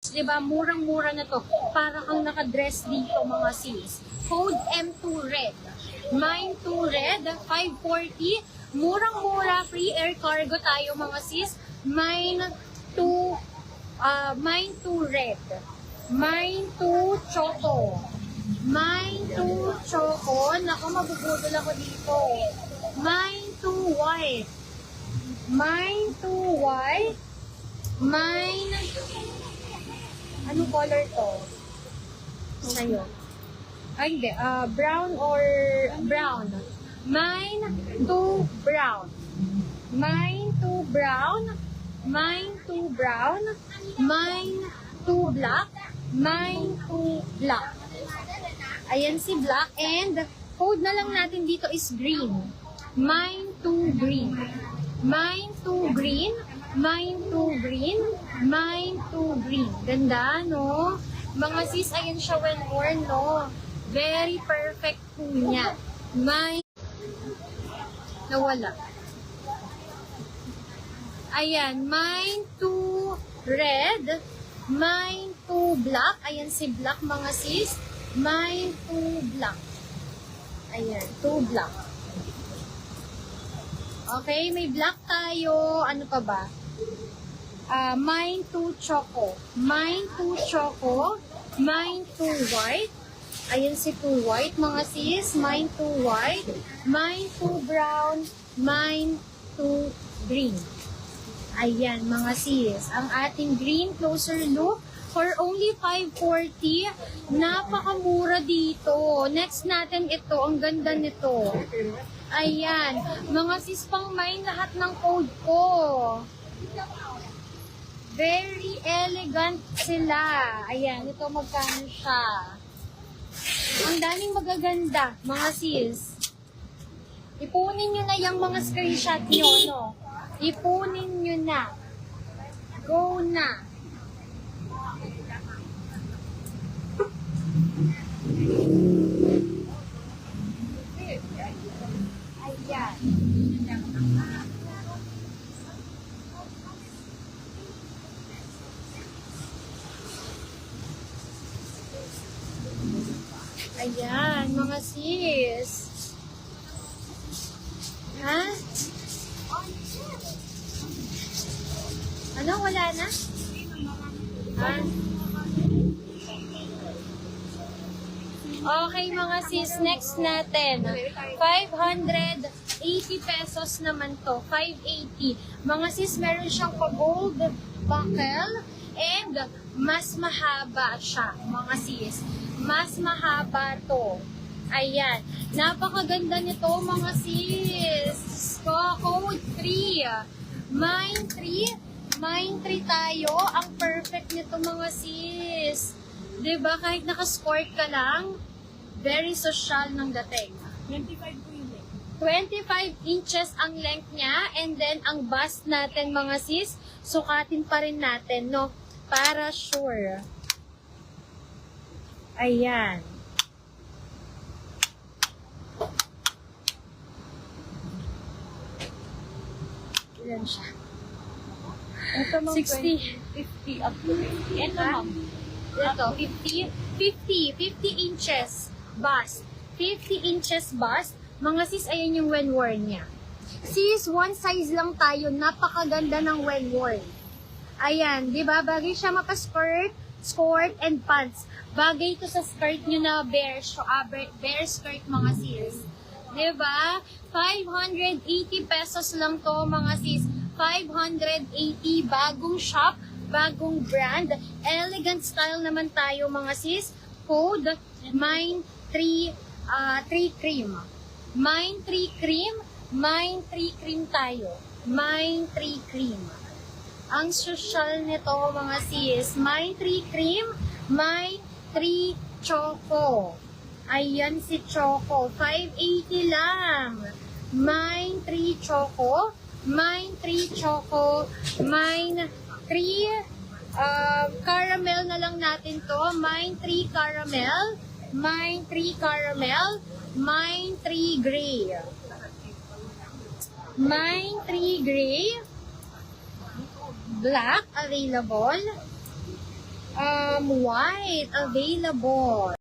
Diba? Murang-mura na to. Para kang nakadress dito mga sis. Code M2 Red. Mine 2 Red, 540. Murang-mura, free air cargo tayo mga sis. Mine 2 Red. Mine 2 Choco. Mine 2 Choco. Naku, mabubudol ako dito. Mine 2 White. Mine 2 White. Mine... Anong color to? Sa'yo. Ay, hindi. Brown or brown. Mine 2 brown. Mine 2 brown. Mine 2 brown. Mine 2 black. Mine 2 black. Ayan si black. And code na lang natin dito is green. Mine 2 green. Mine 2 green. Mine 2 green. Mine 2 green. Ganda, no? Mga sis, ayan siya when worn, no? Very perfect po niya. Mine... Nawala. Ayan, mine 2 red. Mine 2 black. Ayan si black, mga sis. Mine 2 black. Ayan, 2 black. Okay, may black tayo. Ano pa ba? Mine 2 choco. Mine 2 choco. Mine 2 white. Ayan si 2 white, mga sis. Mine 2 white. Mine 2 brown. Mine 2 green. Ayan, mga sis. Ang ating green closer look for only 540. Napakamura dito. Next natin ito. Ang ganda nito. Ayan. Mga sis, pang mine lahat ng code ko. Very elegant sila. Ayan, ito magkano siya. Ang daming magaganda, mga sis. Ipunin nyo na yung mga screenshot nyo, no? Ipunin nyo na. Go na. Ayan. Ayan, mga sis. Ha? Ano? Wala na? Ha? Okay, mga sis. Next natin. 580 pesos naman to. 580. Mga sis, meron siyang pa-gold buckle and mas mahaba siya, mga sis. Mas mahaba to. Ayan. Napakaganda nito, mga sis. Code 3. Mine 3. Mine 3 tayo. Ang perfect nito, mga sis. Diba? Kahit nakaskort ka lang, very social ng dating. 25 po yun eh. 25 inches ang length niya. And then, ang bust natin, mga sis, sukatin pa rin natin, no? Para sure. Ayan. Ilan siya? Ito ma'am, 60. 50 up to 50. Ito ma'am. Ito, 50 inches bust. 50 inches bust. Mga sis, ayan yung when worn niya. Sis, one size lang tayo. Napakaganda ng when worn. Ayan, di ba? Bagay siya mapa-skirt, skirt, and pants. Bagay ito sa skirt nyo na bare skirt, mga sis. Di ba? 580 pesos lang to, mga sis. 580, bagong shop, bagong brand. Elegant style naman tayo, mga sis. Code, Mine 3 cream. Mine 3 cream. Mine 3 cream tayo. Mine 3 cream. Ang social nito, mga sis. Mine 3 cream. Mine 3 choco. Ayan si choco. 580 lang. Mine 3 choco. Mine 3 choco. Mine 3 caramel na lang natin to. Mine 3 caramel. Mine 3 caramel. Mine 3 gray. Mine 3 gray. Black available. white available.